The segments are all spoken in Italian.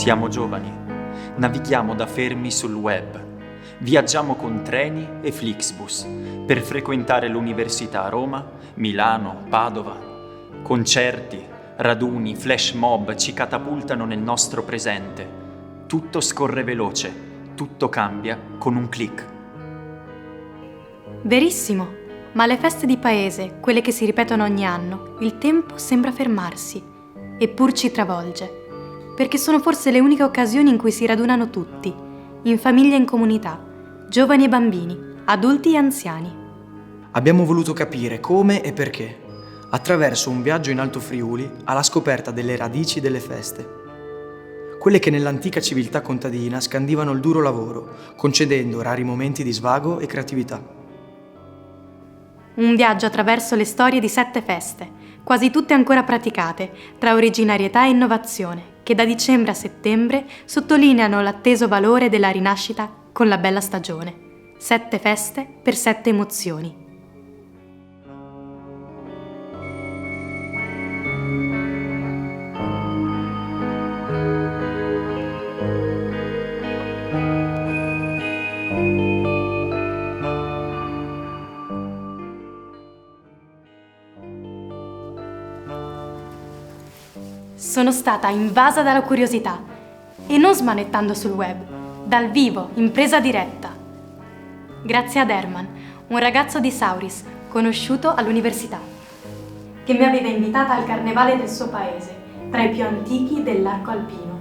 Siamo giovani, navighiamo da fermi sul web, viaggiamo con treni e Flixbus per frequentare l'università a Roma, Milano, Padova. Concerti, raduni, flash mob ci catapultano nel nostro presente. Tutto scorre veloce, tutto cambia con un click. Verissimo, ma alle feste di paese, quelle che si ripetono ogni anno, il tempo sembra fermarsi, eppur ci travolge, perché sono forse le uniche occasioni in cui si radunano tutti, in famiglia e in comunità, giovani e bambini, adulti e anziani. Abbiamo voluto capire come e perché, attraverso un viaggio in Alto Friuli alla scoperta delle radici delle feste. Quelle che nell'antica civiltà contadina scandivano il duro lavoro, concedendo rari momenti di svago e creatività. Un viaggio attraverso le storie di 7 feste, quasi tutte ancora praticate, tra originarietà e innovazione, che da dicembre a settembre sottolineano l'atteso valore della rinascita con la bella stagione. 7 feste per 7 emozioni. Sono stata invasa dalla curiosità e non smanettando sul web, dal vivo, in presa diretta. Grazie ad Herman, un ragazzo di Sauris, conosciuto all'università, che mi aveva invitata al carnevale del suo paese, tra i più antichi dell'arco alpino.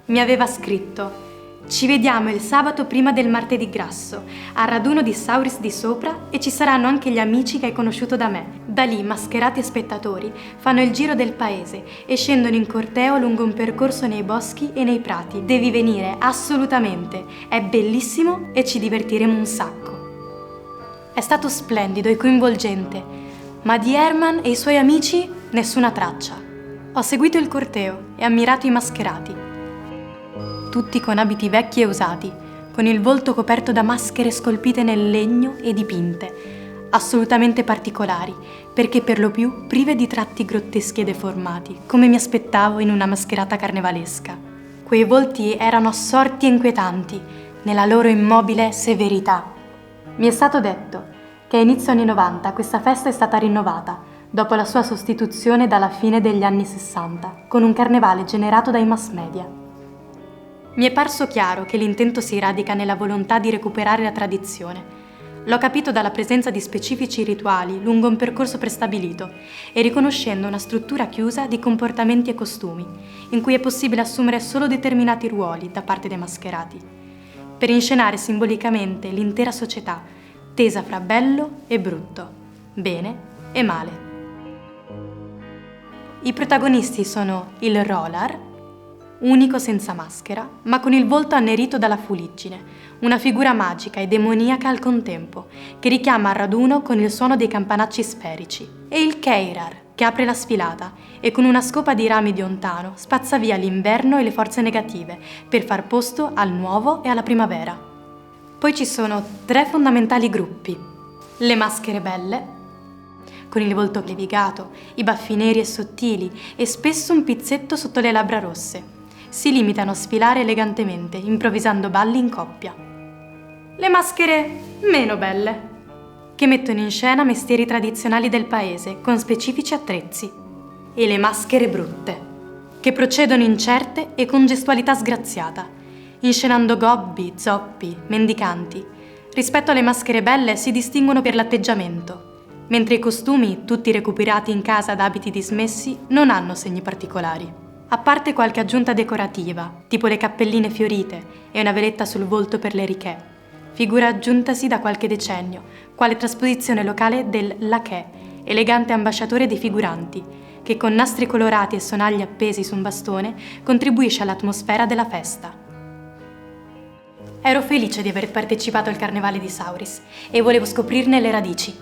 Mi aveva scritto: ci vediamo il sabato prima del martedì grasso, al raduno di Sauris di sopra, e ci saranno anche gli amici che hai conosciuto da me. Da lì, mascherati e spettatori, fanno il giro del paese e scendono in corteo lungo un percorso nei boschi e nei prati. Devi venire, assolutamente. È bellissimo e ci divertiremo un sacco. È stato splendido e coinvolgente, ma di Herman e i suoi amici nessuna traccia. Ho seguito il corteo e ammirato i mascherati. Tutti con abiti vecchi e usati, con il volto coperto da maschere scolpite nel legno e dipinte, assolutamente particolari, perché per lo più prive di tratti grotteschi e deformati, come mi aspettavo in una mascherata carnevalesca. Quei volti erano assorti e inquietanti, nella loro immobile severità. Mi è stato detto che a inizio anni 90 questa festa è stata rinnovata, dopo la sua sostituzione dalla fine degli anni 60, con un carnevale generato dai mass media. Mi è parso chiaro che l'intento si radica nella volontà di recuperare la tradizione. L'ho capito dalla presenza di specifici rituali lungo un percorso prestabilito e riconoscendo una struttura chiusa di comportamenti e costumi, in cui è possibile assumere solo determinati ruoli da parte dei mascherati, per inscenare simbolicamente l'intera società, tesa fra bello e brutto, bene e male. I protagonisti sono il Rolar, unico senza maschera, ma con il volto annerito dalla fuliggine, una figura magica e demoniaca al contempo, che richiama al raduno con il suono dei campanacci sferici, e il Keirar, che apre la sfilata e con una scopa di rami di ontano spazza via l'inverno e le forze negative per far posto al nuovo e alla primavera. Poi ci sono 3 fondamentali gruppi: le maschere belle, con il volto levigato, i baffi neri e sottili e spesso un pizzetto sotto le labbra rosse. Si limitano a sfilare elegantemente, improvvisando balli in coppia. Le maschere meno belle, che mettono in scena mestieri tradizionali del paese con specifici attrezzi. E le maschere brutte, che procedono incerte e con gestualità sgraziata, inscenando gobbi, zoppi, mendicanti. Rispetto alle maschere belle si distinguono per l'atteggiamento, mentre i costumi, tutti recuperati in casa da abiti dismessi, non hanno segni particolari. A parte qualche aggiunta decorativa, tipo le cappelline fiorite e una veletta sul volto per le richè, figura aggiuntasi da qualche decennio, quale trasposizione locale del laquè, elegante ambasciatore dei figuranti, che con nastri colorati e sonagli appesi su un bastone contribuisce all'atmosfera della festa. Ero felice di aver partecipato al carnevale di Sauris e volevo scoprirne le radici.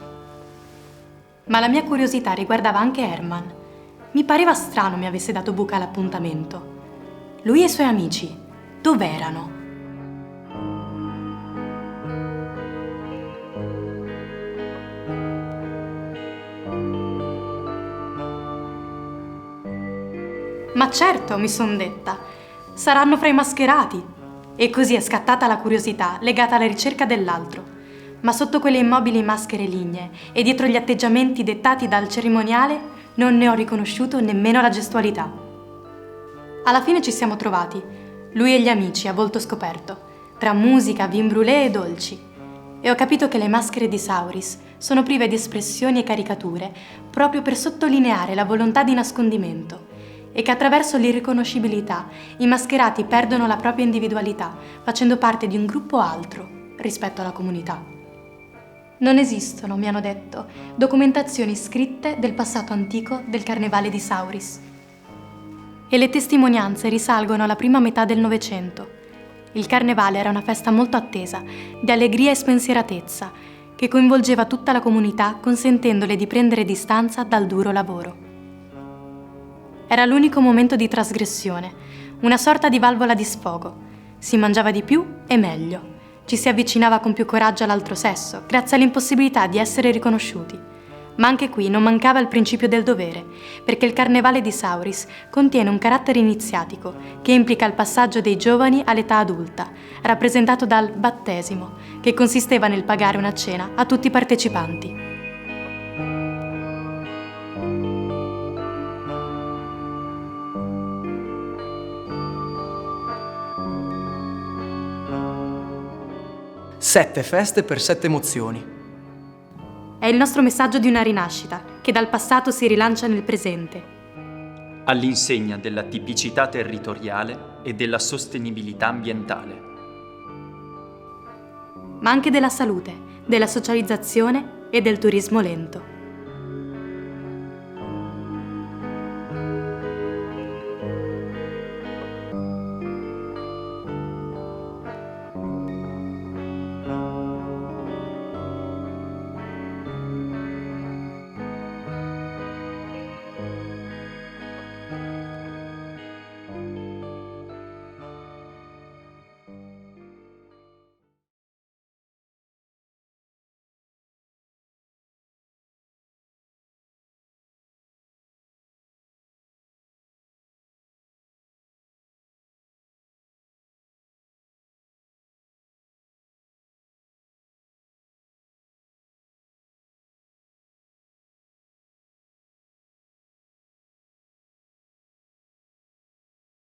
Ma la mia curiosità riguardava anche Herman. Mi pareva strano mi avesse dato buca all'appuntamento. Lui e i suoi amici, dov'erano? Ma certo, mi son detta, Saranno fra i mascherati. E così è scattata la curiosità legata alla ricerca dell'altro. Ma sotto quelle immobili maschere lignee e dietro gli atteggiamenti dettati dal cerimoniale non ne ho riconosciuto nemmeno la gestualità. Alla fine ci siamo trovati, lui e gli amici a volto scoperto, tra musica, vin brûlé e dolci. E ho capito che le maschere di Sauris sono prive di espressioni e caricature proprio per sottolineare la volontà di nascondimento e che attraverso l'irriconoscibilità i mascherati perdono la propria individualità, facendo parte di un gruppo altro rispetto alla comunità. Non esistono, mi hanno detto, documentazioni scritte del passato antico del carnevale di Sauris. E le testimonianze risalgono alla prima metà del Novecento. Il carnevale era una festa molto attesa, di allegria e spensieratezza, che coinvolgeva tutta la comunità consentendole di prendere distanza dal duro lavoro. Era l'unico momento di trasgressione, una sorta di valvola di sfogo. Si mangiava di più e meglio. Ci si avvicinava con più coraggio all'altro sesso, grazie all'impossibilità di essere riconosciuti. Ma anche qui non mancava il principio del dovere, perché il carnevale di Sauris contiene un carattere iniziatico che implica il passaggio dei giovani all'età adulta, rappresentato dal battesimo, che consisteva nel pagare una cena a tutti i partecipanti. Sette feste per 7 emozioni. È il nostro messaggio di una rinascita, che dal passato si rilancia nel presente. All'insegna della tipicità territoriale e della sostenibilità ambientale. Ma anche della salute, della socializzazione e del turismo lento.